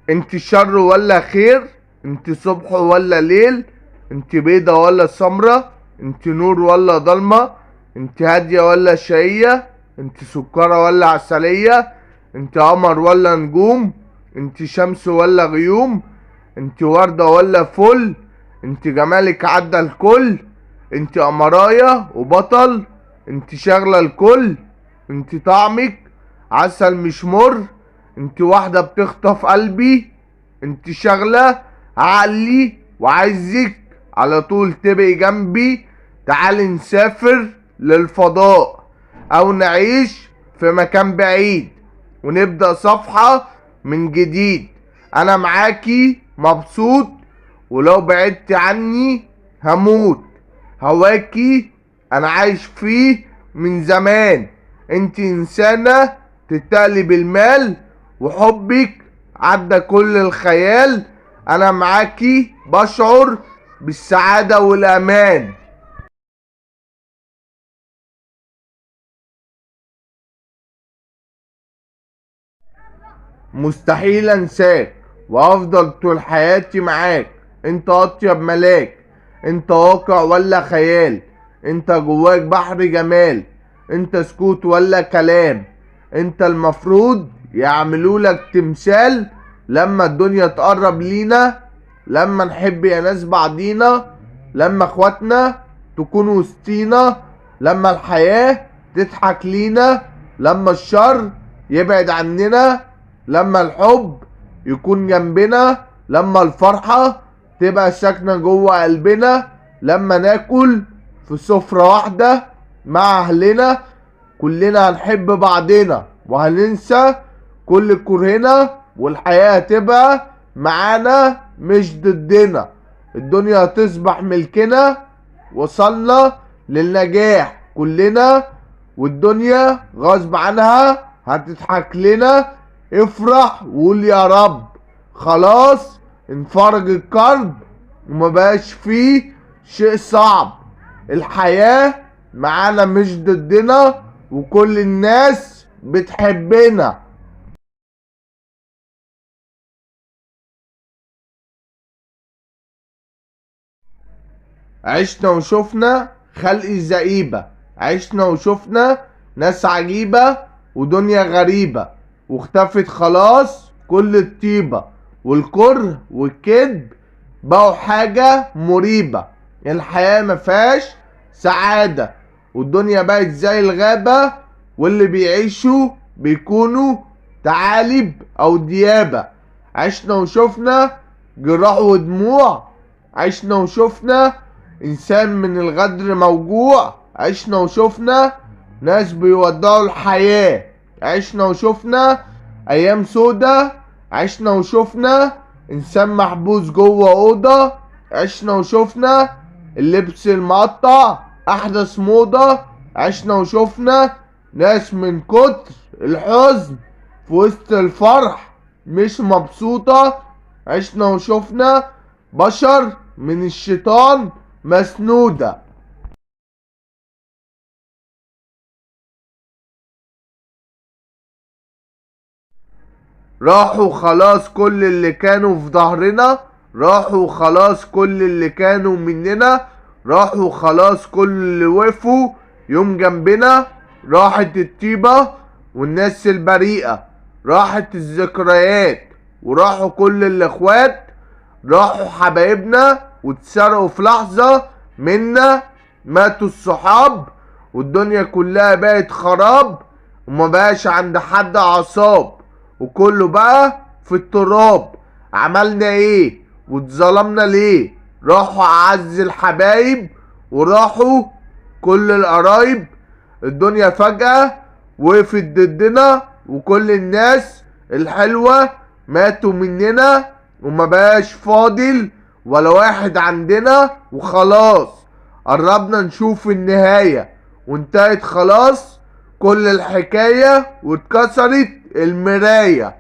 انت شر ولا خير؟ انت صبح ولا ليل؟ انت بيضة ولا سمرة؟ انت نور ولا ضلمة؟ انت هادية ولا شقية؟ انت سكرة ولا عسلية؟ انت قمر ولا نجوم؟ انت شمس ولا غيوم؟ انت وردة ولا فل؟ انت جمالك عدى الكل؟ انت قمراية وبطل؟ انت شاغلة الكل؟ انت طعمك عسل مش مر؟ انت واحدة بتخطف قلبي؟ انت شغلة عقلي وعايزك على طول تبقي جنبي. تعالي نسافر للفضاء او نعيش في مكان بعيد ونبدأ صفحة من جديد. انا معاكي مبسوط، ولو بعدت عني هموت. هواكي انا عايش فيه من زمان. انت انسانة تتقلي بالمال، وحبك عدى كل الخيال. انا معاكي بشعر بالسعادة والامان. مستحيل انساك وافضل طول حياتي معاك. انت اطيب ملاك. انت واقع ولا خيال؟ انت جواك بحر جمال. انت سكوت ولا كلام؟ انت المفروض يعملولك تمثال لما الدنيا تقرب لينا، لما نحب يا ناس بعضينا، لما اخواتنا تكون وسطينا، لما الحياة تضحك لينا، لما الشر يبعد عننا، لما الحب يكون جنبنا، لما الفرحة تبقى ساكنة جوه قلبنا، لما ناكل في سفرة واحدة مع أهلنا. كلنا هنحب بعضنا وهننسى كل كرهنا، والحياة هتبقى معانا مش ضدنا. الدنيا هتصبح ملكنا. وصلنا للنجاح كلنا، والدنيا غصب عنها هتضحك لنا. افرح وقول يا رب، خلاص انفرج الكرب وما بقاش فيه شيء صعب. الحياة معانا مش ضدنا، وكل الناس بتحبنا. عشنا وشفنا خلق زئيبة، عشنا وشفنا ناس عجيبة ودنيا غريبة، واختفت خلاص كل الطيبة، والكره والكذب بقوا حاجة مريبة. الحياة مفيهاش سعادة، والدنيا بقت زي الغابة، واللي بيعيشوا بيكونوا ثعالب أو ديابة. عشنا وشفنا جراح ودموع، عشنا وشفنا انسان من الغدر موجوع، عشنا وشفنا ناس بيودعوا الحياة، عشنا وشفنا ايام سودة، عشنا وشفنا انسان محبوس جوه اوضة، عشنا وشفنا اللبس المقطع احدث موضة، عشنا وشفنا ناس من كتر الحزن في وسط الفرح مش مبسوطة، عشنا وشفنا بشر من الشيطان مسنودة. راحوا خلاص كل اللي كانوا في ظهرنا، راحوا خلاص كل اللي كانوا مننا، راحوا خلاص كل اللي وقفوا يوم جنبنا. راحت الطيبة والناس البريئة، راحت الذكريات وراحوا كل الاخوات، راحوا حبايبنا واتسرقوا في لحظة منا، ماتوا الصحاب والدنيا كلها بقت خراب، وما بقاش عند حد اعصاب، وكله بقى في التراب. عملنا ايه واتظلمنا ليه؟ راحوا اعز الحبايب وراحوا كل القرايب. الدنيا فجأة وقفت ضدنا، وكل الناس الحلوة ماتوا مننا، وما بقاش فاضل ولا واحد عندنا. وخلاص قربنا نشوف النهاية، وانتهت خلاص كل الحكاية واتكسرت المراية.